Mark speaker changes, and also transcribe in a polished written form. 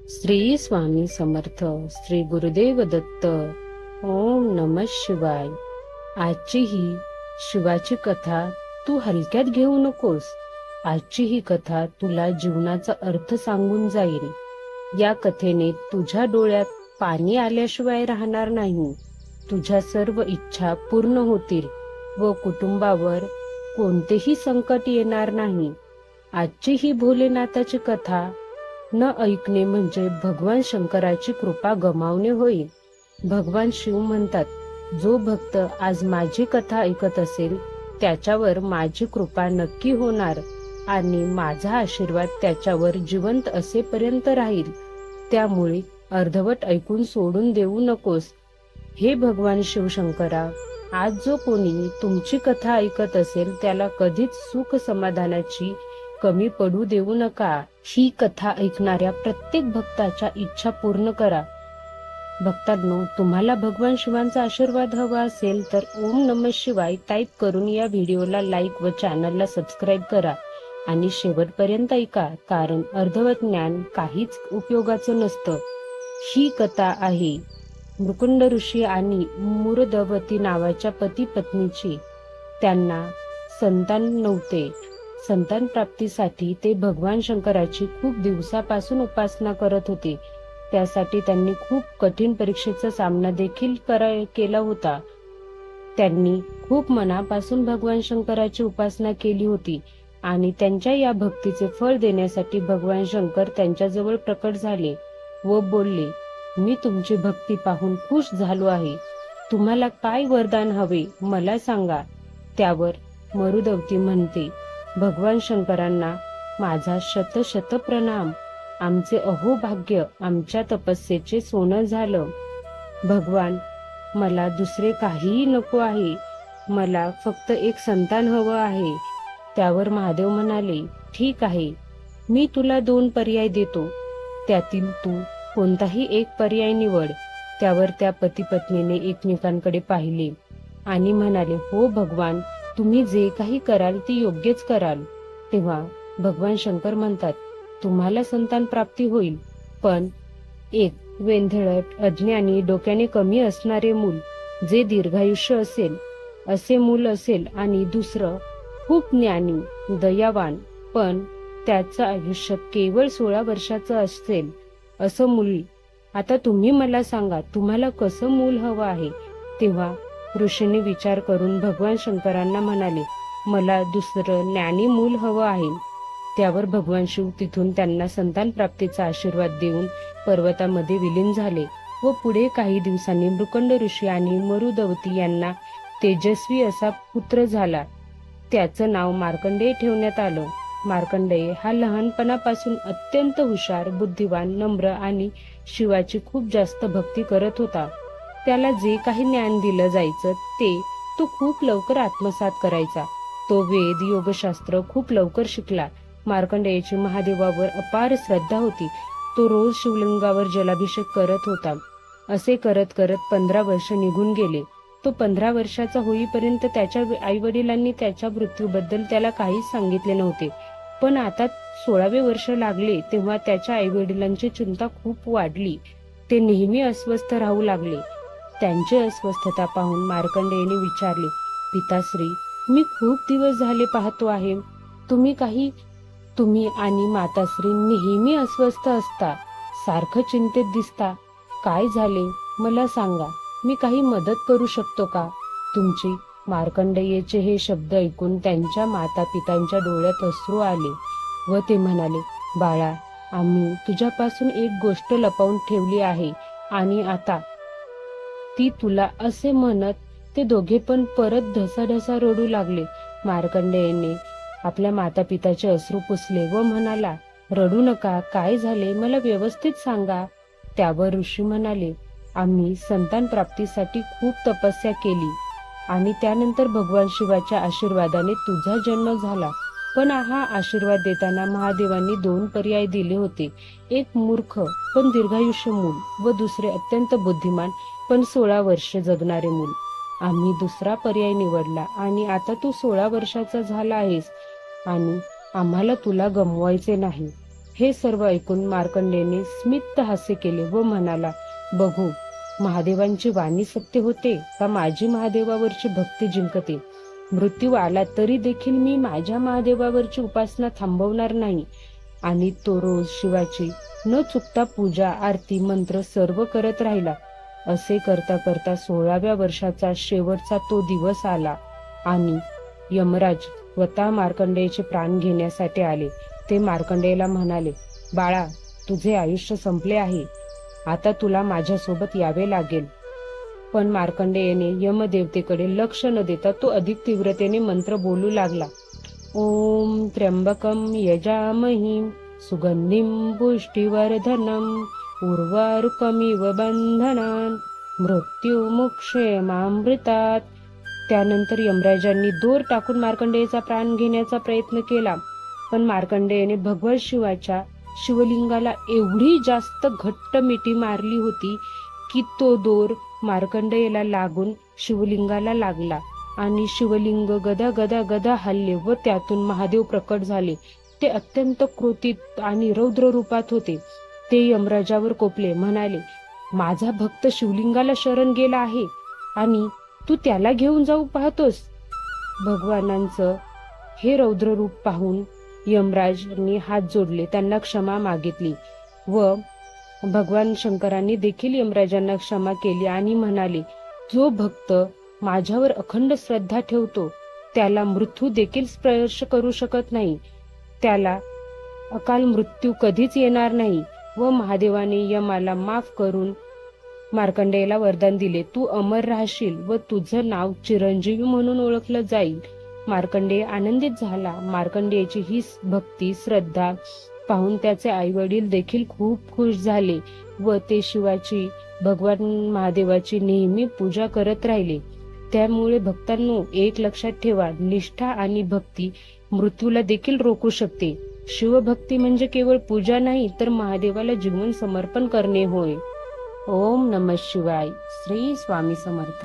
Speaker 1: श्री स्वामी समर्थ. श्री गुरुदेव दत्त. ओम नमः शिवाय. आजची ही शिवाची कथा तू हलक्यात घेऊ नकोस. आजची ही कथा तुला जीवनाचा अर्थ सांगून जाईल. या कथेने तुझ्या डोळ्यात पाणी आल्याशिवाय राहणार नाही. तुझ्या सर्व इच्छा पूर्ण होतील व कुटुंबावर कोणतेही संकट येणार नाही. आजची ही भोलेनाथाची कथा न ऐकणे म्हणजे भगवान शंकराची कृपा गमावणे होय. भगवान शिव म्हणतात, जो भक्त आज माझी कथा ऐकत असेल त्याच्यावर माझी कृपा नक्की होणार आणि माझा आशीर्वाद त्याच्यावर जिवंत असेपर्यंत राहील. त्यामुळे अर्धवट ऐकून सोडून देऊ नकोस. हे भगवान शिवशंकरा, आज जो कोणी तुमची कथा ऐकत असेल त्याला कधीच सुख समाधानाची कमी पडू देऊ नका. ही कथा ऐकणाऱ्या प्रत्येक भक्ताच्या इच्छा पूर्ण करा. भक्तांनो, तुम्हाला भगवान शिवांचा आशीर्वाद हवा असेल तर ओम नमः शिवाय टाईप करून या व्हिडिओला लाईक व चॅनलला सबस्क्राईब करा आणि शेवटपर्यंत ऐका, कारण अर्धवट ज्ञान काहीच उपयोगाचं नसतं. ही कथा आहे मृकुंड ऋषी आणि मुरदवती नावाच्या पती पत्नीची. त्यांना संतान नव्हते. संतान प्राप्तीसाठी ते भगवान शंकराची खूप दिवसापासून उपासना करत होते. त्यासाठी त्यांनी खूप कठीण परीक्षेचा सामना देखील केला होता. त्यांनी खूप मनापासून भगवान शंकराची उपासना केली होती आणि त्यांच्या या भक्तीचे फळ देण्यासाठी भगवान शंकर त्यांच्याजवळ प्रकट झाले व बोलले, मी तुमची भक्ती पाहून खुश झालो आहे. तुम्हाला काय वरदान हवे मला सांगा. त्यावर मरुदवती म्हणते, भगवान शंकरांना माझा शत शत प्रणाम. आमचे अहोभाग्य, आमच्या तपस्येचे सोनं झालं. भगवान, मला दुसरे काहीही नको आहे. मला फक्त एक संतान हवं आहे. त्यावर महादेव म्हणाले, ठीक आहे, मी तुला 2 पर्याय देतो. त्यातील तू कोणताही एक पर्याय निवड. त्यावर त्या पती पत्नीने एकमेकांकडे पाहिले आणि म्हणाले, हो भगवान, तुम्ही जे काही कराल ते योग्यच कराल. तेव्हा भगवान शंकर म्हणतात, तुम्हाला संतान प्राप्ती होईल, पण एक वेंधळट, अज्ञानी, डोक्याने कमी असणारे मूल जे दीर्घायुष्य असेल असे मूल असेल आणि दुसरं खूप ज्ञानी, दयावान, पण त्याचं आयुष्य केवळ 16 वर्षाचं असेल असं मूल. आता तुम्ही मला सांगा, तुम्हाला कसं मूल हवं आहे. तेव्हा ऋषीने विचार करून भगवान शंकरांना म्हणाले, मला दुसरं ज्ञानी मूल हवं आहे. त्यावर भगवान शिव तिथून त्यांना संतान प्राप्तीचा आशीर्वाद देऊन पर्वतामध्ये विलीन झाले व पुढे काही दिवसांनी मृकुंड ऋषी आणि मरुदवती यांना तेजस्वी असा पुत्र झाला. त्याचं नाव मार्कंडेय ठेवण्यात आलं. मार्कंडेय हा लहानपणापासून अत्यंत हुशार, बुद्धिवान, नम्र आणि शिवाची खूप जास्त भक्ती करत होता. त्याला जे काही ज्ञान दिलं जायचं ते तो खूप लवकर आत्मसात करायचा. तो वेद, योगशास्त्र खूप लवकर शिकला. मार्कंडेयाची महादेवावर अपार श्रद्धा होती. तो रोज शिवलिंगावर जलाभिषेक करत होता. असे करत करत 15 वर्ष निघून गेले. तो 15 वर्षाचा होईपर्यंत त्याच्या आईवडिलांनी त्याच्या मृत्यूबद्दल त्याला काहीच सांगितले नव्हते. पण आता 16वे वर्ष लागले तेव्हा त्याच्या आईवडिलांची चिंता खूप वाढली. ते नेहमी अस्वस्थ राहू लागले. त्यांची अस्वस्थता पाहून मार्कंडेयाने विचारले, पिताश्री, मी खूप दिवस झाले पाहतो आहे, तुम्ही आणि माताश्री नेहमी अस्वस्थ असता, सारखं चिंतेत दिसता. काय झाले मला सांगा, मी काही मदत करू शकतो का. तुमची मार्कंडेयाचे हे शब्द ऐकून त्यांच्या माता पितांच्या डोळ्यात अश्रू आले व ते म्हणाले, बाळा, आम्ही तुझ्यापासून एक गोष्ट लपवून ठेवली आहे आणि आता ती तुला, असे म्हणत ते दोघे पण परत ढसाढसा रडू लागले. मार्कंडेयाने आपल्या माता पिताचे अश्रू पुसले व म्हणाला, रडू नका, काय झाले मला व्यवस्थित सांगा. त्यावर ऋषी म्हणाले, आम्ही संतान प्राप्तीसाठी खूप तपस्या केली आणि त्यानंतर भगवान शिवाच्या आशीर्वादाने तुझा जन्म झाला. पण हा आशीर्वाद देताना महादेवांनी 2 पर्याय दिले होते. एक मूर्ख पण दीर्घायुष्य मूल व दुसरे अत्यंत बुद्धिमान पण 16 वर्ष जगणारे मूल. आम्ही दुसरा पर्याय निवडला आणि आता तू 16 वर्षाचा झाला आहेस आणि आम्हाला तुला गमवायचे नाही. हे सर्व ऐकून मार्कंडेयने स्मित हास्य केले व म्हणाला, बघू महादेवांची वाणी सत्य होते का माझी महादेवावरची भक्ती जिंकते. मृत्यू आला तरी देखील मी माझ्या महादेवावरची उपासना थांबवणार नाही. आणि तो रोज शिवाची न चुकता पूजा आरती मंत्र सर्व करत राहिला. असे करता करता 16व्या वर्षाचा शेवटचा तो दिवस आला आणि यमराज स्वतः मार्कंडेयचे प्राण घेण्यासाठी आले. ते मार्कंडेयला म्हणाले, बाळा, तुझे आयुष्य संपले आहे. आता तुला माझ्यासोबत यावे लागेल. पण मार्कंडेयने यमदेवतेकडे लक्ष न देता तो अधिक तीव्रतेने मंत्र बोलू लागला. ओम त्र्यंबकम यजामहि सुगंधिम पुष्टिवर्धनम उर्वारुकमिव बंधनान मृत्युमुक्षेमामृतात. त्यानंतर यमराजांनी दोर टाकून मार्कंडेयचा प्राण घेण्याचा प्रयत्न केला. पण मार्कंडेयने भगवान शिवाच्या शिवलिंगाला एवढी जास्त घट्ट मिठी मारली होती की तो दोर मार्कंडेयला लागून शिवलिंगाला लागला आणि शिवलिंग गदा गदा गदा हलले व त्यातून महादेव प्रकट झाले. ते अत्यंत क्रोधित आणि रौद्र रूपात होते. ते यमराजावर कोपले, म्हणाले, माझा भक्त शिवलिंगाला शरण गेला आहे आणि तू त्याला घेऊन जाऊ पाहतोस. भगवानांचं हे रौद्र रूप पाहून यमराजांनी हात जोडले, त्यांना क्षमा मागितली व भगवान शंकरांनी देखील यमराजांना क्षमा केली आणि म्हणाले, जो भक्त माझ्यावर अखंड श्रद्धा ठेवतो त्याला मृत्यू देखील स्पर्श करू शकत नाही. त्याला अकाल मृत्यू कधीच येणार नाही. व महादेवाने यमाला माफ करून मार्कंडेयला वरदान दिले, तू अमर राहशील व तुझं नाव चिरंजीवी म्हणून ओळखलं जाईल. मार्कंडेय आनंदित झाला. मार्कंडेयची ही भक्ती श्रद्धा पाहून त्याचे आई वडील देखील खूप खुश झाले व ते शिवाची भगवान महादेवाची नेहमी पूजा करत राहिले. त्यामुळे भक्तांनो, एक लक्षात ठेवा, निष्ठा आणि भक्ती मृत्यूला देखील रोखू शकते. शिवभक्ती म्हणजे केवळ पूजा नाही तर महादेवाला जीवन समर्पण करणे होय. ओम नमः शिवाय. श्री स्वामी समर्थ.